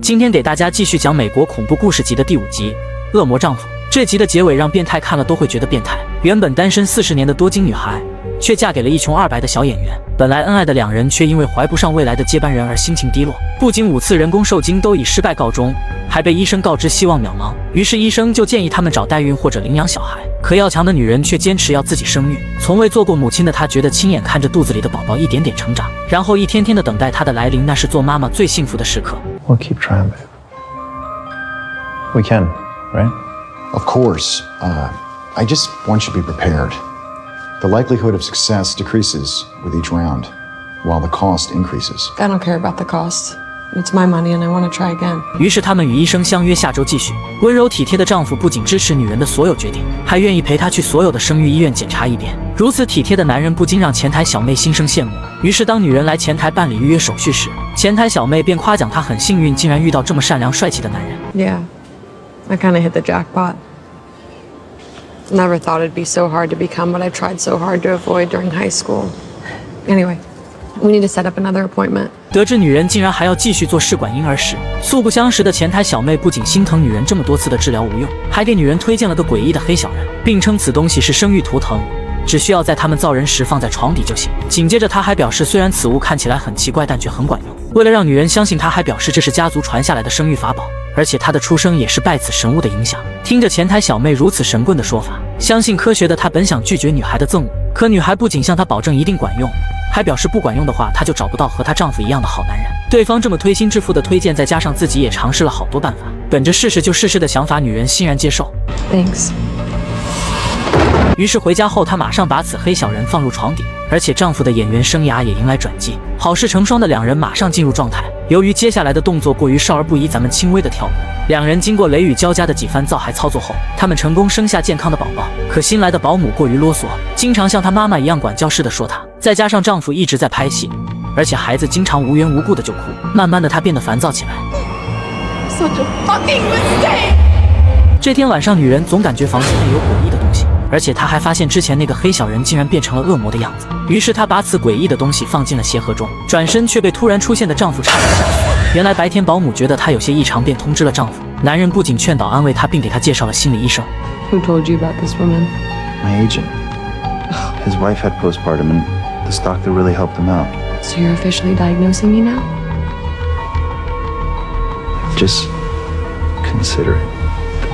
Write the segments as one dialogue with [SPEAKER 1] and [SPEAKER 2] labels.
[SPEAKER 1] 今天给大家继续讲美国恐怖故事集的第5集《恶魔丈夫》。这集的结尾让变态看了都会觉得变态。原本单身40年的多金女孩，却嫁给了一穷二白的小演员。本来恩爱的两人，却因为怀不上未来的接班人而心情低落。不仅5次人工受精都以失败告终，还被医生告知希望渺茫。于是医生就建议他们找代孕或者领养小孩。可要强的女人却坚持要自己生育。从未做过母亲的她，觉得亲眼看着肚子里的宝宝一点点成长，然后一天天的等待她的来临，那是做妈妈最幸福的时刻。
[SPEAKER 2] We'll keep trying, babe. We can, right?
[SPEAKER 3] Of course. I just want you to be prepared. The likelihood of success decreases with each round, while the cost increases.
[SPEAKER 4] I don't care about the cost. It's my money and I want to try again.
[SPEAKER 1] 于是他们与医生相约下周继续。温柔体贴的丈夫不仅支持女人的所有决定，还愿意陪她去所有的生育医院检查一遍。如此体贴的男人不禁让前台小妹心生羡慕。于是当女人来前台办理预约手续时，前台小妹便夸奖她很幸运，竟然遇到这么善良帅气的男人。
[SPEAKER 4] Yeah, I kind of hit the jackpot. Never thought it'd be so hard to become what I tried so hard to avoid during high school. Anyway, we need to set up another appointment.
[SPEAKER 1] 得知女人竟然还要继续做试管婴儿时，素不相识的前台小妹不仅心疼女人这么多次的治疗无用，还给女人推荐了个诡异的黑小人，并称此东西是生育图腾，只需要在他们造人时放在床底就行。紧接着他还表示，虽然此物看起来很奇怪，但却很管用。为了让女人相信，他还表示这是家族传下来的生育法宝，而且他的出生也是拜此神物的影响。听着前台小妹如此神棍的说法，相信科学的他本想拒绝女孩的赠物，可女孩不仅向他保证一定管用，还表示不管用的话，她就找不到和她丈夫一样的好男人。对方这么推心置腹的推荐，再加上自己也尝试了好多办法，本着试试就试试的想法，女人欣然接受。
[SPEAKER 4] Thanks.
[SPEAKER 1] 于是回家后，她马上把此黑小人放入床底，而且丈夫的演员生涯也迎来转机。好事成双的两人马上进入状态。由于接下来的动作过于少儿不宜，咱们轻微的跳过。两人经过雷雨交加的几番造孩操作后，他们成功生下健康的宝宝。可新来的保姆过于啰嗦，经常像她妈妈一样管教式的说她，再加上丈夫一直在拍戏，而且孩子经常无缘无故的就哭，慢慢的她变得烦躁起来。
[SPEAKER 4] Such a fucking mistake.
[SPEAKER 1] 这天晚上，女人总感觉房间内有诡异的东西，而且她还发现之前那个黑小人竟然变成了恶魔的样子。于是她把此诡异的东西放进了鞋盒中，转身却被突然出现的丈夫差点吓死。原来白天保姆觉得她有些异常，便通知了丈夫。男人不仅劝导安慰她，并给她介绍了心理医生。
[SPEAKER 4] Who told you about this woman?
[SPEAKER 2] My agent. His wife had postpartum, and this doctor really helped him out.
[SPEAKER 4] So you're officially diagnosing me now?
[SPEAKER 2] Just consider it.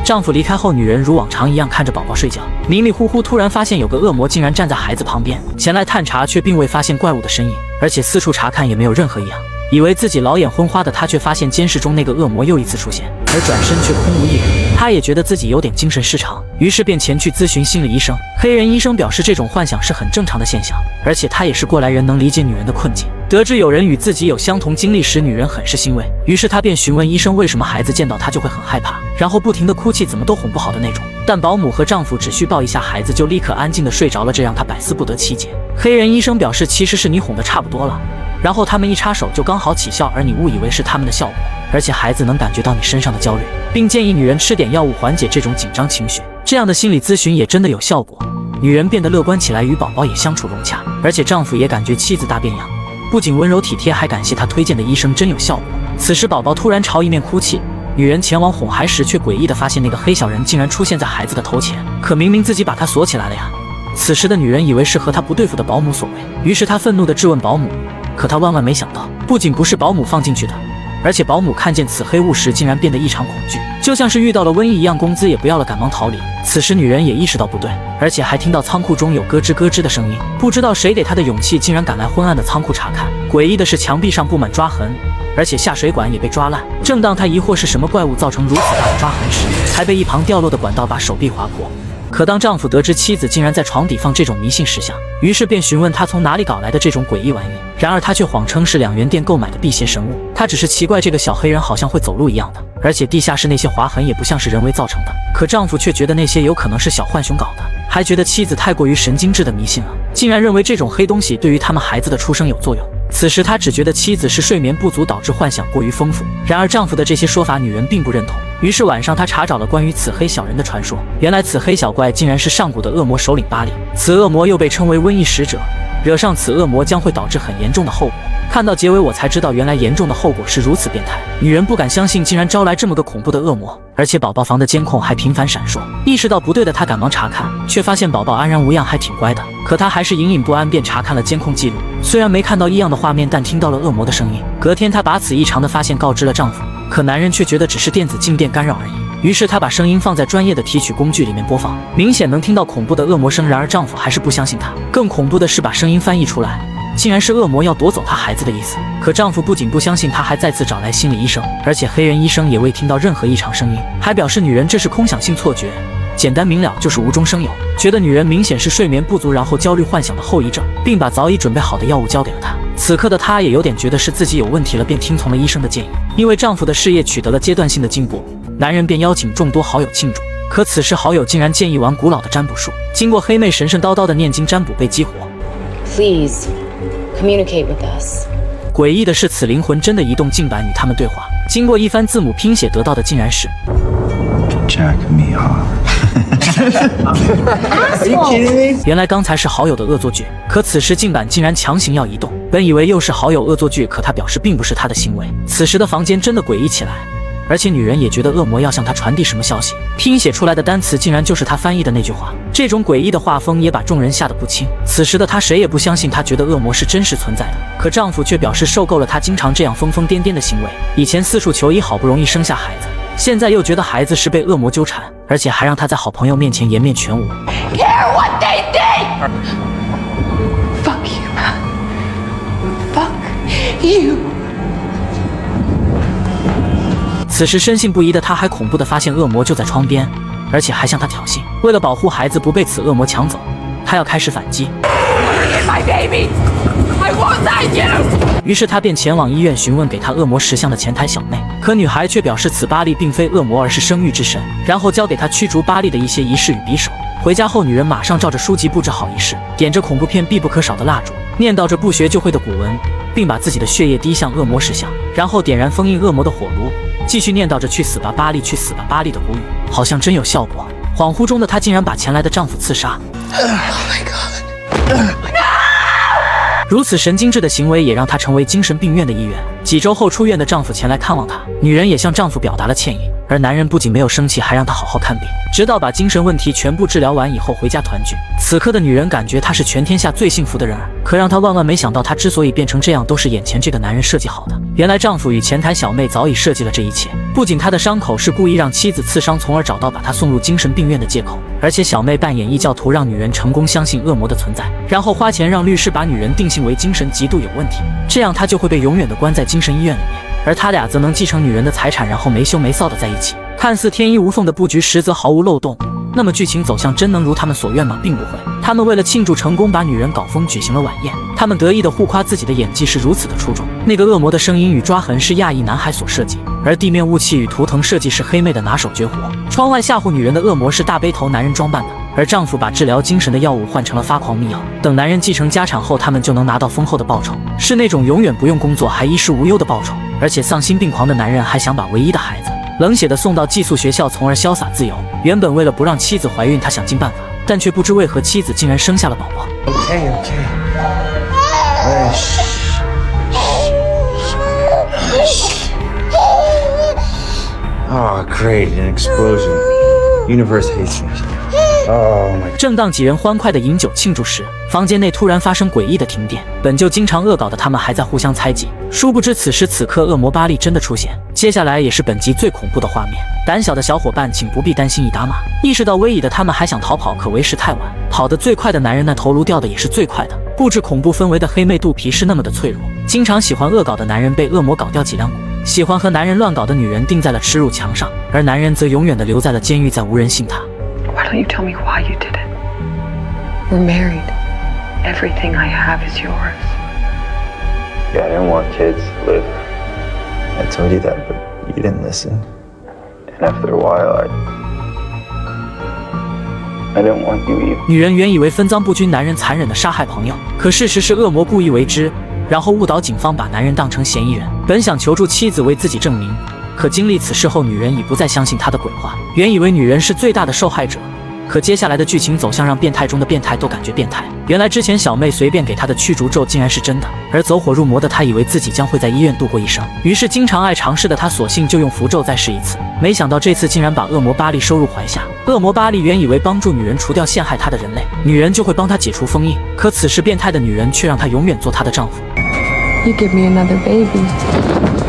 [SPEAKER 1] 丈夫离开后，女人如往常一样看着宝宝睡觉，迷迷糊糊突然发现有个恶魔竟然站在孩子旁边，前来探查却并未发现怪物的身影，而且四处查看也没有任何异样。以为自己老眼昏花的她，却发现监视中那个恶魔又一次出现，而转身却空无一人。她也觉得自己有点精神失常，于是便前去咨询心理医生。黑人医生表示，这种幻想是很正常的现象，而且他也是过来人，能理解女人的困境。得知有人与自己有相同经历时，女人很是欣慰，于是她便询问医生为什么孩子见到她就会很害怕，然后不停的哭泣，怎么都哄不好的那种。但保姆和丈夫只需抱一下孩子就立刻安静的睡着了，这让她百思不得其解。黑人医生表示，其实是你哄得差不多了，然后他们一插手就刚好起效，而你误以为是他们的效果，而且孩子能感觉到你身上的焦虑，并建议女人吃点药物缓解这种紧张情绪。这样的心理咨询也真的有效果，女人变得乐观起来，与宝宝也相处融洽，而且丈夫也感觉妻子大变样，不仅温柔体贴，还感谢他推荐的医生真有效果。此时宝宝突然朝一面哭泣，女人前往哄孩时，却诡异的发现那个黑小人竟然出现在孩子的头前，可明明自己把他锁起来了呀。此时的女人以为是和她不对付的保姆所为，于是她愤怒地质问保姆，可她万万没想到，不仅不是保姆放进去的，而且保姆看见此黑物时竟然变得异常恐惧，就像是遇到了瘟疫一样，工资也不要了，赶忙逃离。此时女人也意识到不对，而且还听到仓库中有咯吱咯吱的声音，不知道谁给她的勇气，竟然赶来昏暗的仓库查看。诡异的是，墙壁上布满抓痕，而且下水管也被抓烂。正当她疑惑是什么怪物造成如此大的抓痕时，还被一旁掉落的管道把手臂划破。可当丈夫得知妻子竟然在床底放这种迷信石像，于是便询问她从哪里搞来的这种诡异玩意，然而她却谎称是2元店购买的辟邪神物。她只是奇怪这个小黑人好像会走路一样的，而且地下室那些划痕也不像是人为造成的。可丈夫却觉得那些有可能是小浣熊搞的，还觉得妻子太过于神经质的迷信了，竟然认为这种黑东西对于他们孩子的出生有作用。此时他只觉得妻子是睡眠不足导致幻想过于丰富，然而丈夫的这些说法女人并不认同。于是晚上她查找了关于此黑小人的传说，原来此黑小怪竟然是上古的恶魔首领巴里，此恶魔又被称为瘟疫使者，惹上此恶魔将会导致很严重的后果。看到结尾我才知道，原来严重的后果是如此变态。女人不敢相信，竟然招来这么个恐怖的恶魔，而且宝宝房的监控还频繁闪烁。意识到不对的她赶忙查看，却发现宝宝安然无恙，还挺乖的。可她还是隐隐不安，便查看了监控记录。虽然没看到异样的画面，但听到了恶魔的声音。隔天她把此异常的发现告知了丈夫，可男人却觉得只是电子静电干扰而已。于是她把声音放在专业的提取工具里面播放，明显能听到恐怖的恶魔声。然而丈夫还是不相信她。更恐怖的是，把声音翻译出来，竟然是恶魔要夺走她孩子的意思。可丈夫不仅不相信她，还再次找来心理医生，而且黑人医生也未听到任何异常声音，还表示女人这是空想性错觉，简单明了就是无中生有，觉得女人明显是睡眠不足，然后焦虑幻想的后遗症，并把早已准备好的药物交给了她。此刻的她也有点觉得是自己有问题了，便听从了医生的建议。因为丈夫的事业取得了阶段性的进步，男人便邀请众多好友庆祝。可此时好友竟然建议玩古老的占卜术，经过黑妹神神叨叨的念经占卜被激活。
[SPEAKER 5] Please communicate with us.
[SPEAKER 1] 诡异的是，此灵魂真的移动镜板与他们对话。经过一番字母拼写，得到的竟然是
[SPEAKER 2] Jack me off.
[SPEAKER 5] Are you kidding me?
[SPEAKER 1] 原来刚才是好友的恶作剧，可此时镜板竟然强行要移动。本以为又是好友恶作剧，可他表示并不是他的行为。此时的房间真的诡异起来，而且女人也觉得恶魔要向她传递什么消息。拼写出来的单词竟然就是她翻译的那句话。这种诡异的画风也把众人吓得不轻。此时的她谁也不相信，她觉得恶魔是真实存在的。可丈夫却表示受够了她经常这样疯疯癫癫的行为。以前四处求医，好不容易生下孩子，现在又觉得孩子是被恶魔纠缠，而且还让她在好朋友面前颜面全无。
[SPEAKER 5] Care what they think! Fuck you, man. Fuck you.
[SPEAKER 1] 此时深信不疑的她还恐怖地发现恶魔就在窗边，而且还向她挑衅。为了保护孩子不被此恶魔抢走，她要开始反击。
[SPEAKER 5] My baby! I won't let you!
[SPEAKER 1] 于是她便前往医院询问给她恶魔石像的前台小妹，可女孩却表示此巴力并非恶魔，而是生育之神，然后教给她驱逐巴力的一些仪式与匕首。回家后，女人马上照着书籍布置好仪式，点着恐怖片必不可少的蜡烛，念叨着不学就会的古文，并把自己的血液滴向恶魔石像，然后点燃封印恶魔的火炉，继续念叨着去死吧巴力，去死吧巴力的古语，好像真有效果。恍惚中的她竟然把前来的丈夫刺杀。
[SPEAKER 5] Oh my god.
[SPEAKER 1] 如此神经质的行为也让她成为精神病院的一员。几周后出院的丈夫前来看望她，女人也向丈夫表达了歉意，而男人不仅没有生气，还让她好好看病，直到把精神问题全部治疗完以后回家团聚。此刻的女人感觉她是全天下最幸福的人儿，可让她万万没想到，她之所以变成这样，都是眼前这个男人设计好的。原来丈夫与前台小妹早已设计了这一切，不仅他的伤口是故意让妻子刺伤，从而找到把她送入精神病院的借口，而且小妹扮演异教徒，让女人成功相信恶魔的存在，然后花钱让律师把女人定性为精神极度有问题，这样她就会被永远的关在精神医院里面，而他俩则能继承女人的财产，然后没羞没臊的在一起。看似天衣无缝的布局，实则毫无漏洞。那么剧情走向真能如他们所愿吗？并不会。他们为了庆祝成功，把女人搞疯，举行了晚宴。他们得意的互夸自己的演技是如此的出众。那个恶魔的声音与抓痕是亚裔男孩所设计，而地面雾气与图腾设计是黑妹的拿手绝活。窗外吓唬女人的恶魔是大背头男人装扮的，而丈夫把治疗精神的药物换成了发狂秘药。等男人继承家产后，他们就能拿到丰厚的报酬，是那种永远不用工作还衣食无忧的报酬。而且丧心病狂的男人还想把唯一的孩子冷血地送到寄宿学校，从而潇洒自由。原本为了不让妻子怀孕，他想尽办法，但却不知为何妻子竟然生下了宝宝。
[SPEAKER 2] Okay. Oh, great, an explosion. Universe hates me. Oh my.
[SPEAKER 1] 正当几人欢快地饮酒庆祝时，房间内突然发生诡异的停电。本就经常恶搞的他们还在互相猜忌，殊不知此时此刻恶魔巴力真的出现。接下来也是本集最恐怖的画面。胆小的小伙伴请不必担心，一打码。意识到危矣的他们还想逃跑，可为时太晚。跑得最快的男人那头颅掉的也是最快的。布置恐怖氛围的黑妹肚皮是那么的脆弱，经常喜欢恶搞的男人被恶魔搞掉脊梁骨，喜欢和男人乱搞的女人钉在了耻辱墙上，而男人则永远的留在了监狱，再无人信他。
[SPEAKER 6] Why don't you tell me why you did it?
[SPEAKER 4] We're married.
[SPEAKER 6] Everything I have is yours.
[SPEAKER 2] Yeah, I didn't want kids to live. I told you that, but you didn't listen. And after a while, I didn't want you either.
[SPEAKER 1] 女人原以为分赃不均，男人残忍地杀害朋友，可事实是恶魔故意为之，然后误导警方把男人当成嫌疑人。本想求助妻子为自己证明，可经历此事后，女人已不再相信他的鬼话。原以为女人是最大的受害者，可接下来的剧情走向让变态中的变态都感觉变态。原来之前小妹随便给他的驱逐咒竟然是真的，而走火入魔的他以为自己将会在医院度过一生，于是经常爱尝试的他索性就用符咒再试一次。没想到这次竟然把恶魔巴利收入怀下。恶魔巴利原以为帮助女人除掉陷害他的人类，女人就会帮他解除封印，可此时变态的女人却让他永远做她的丈夫。
[SPEAKER 4] You give me another baby.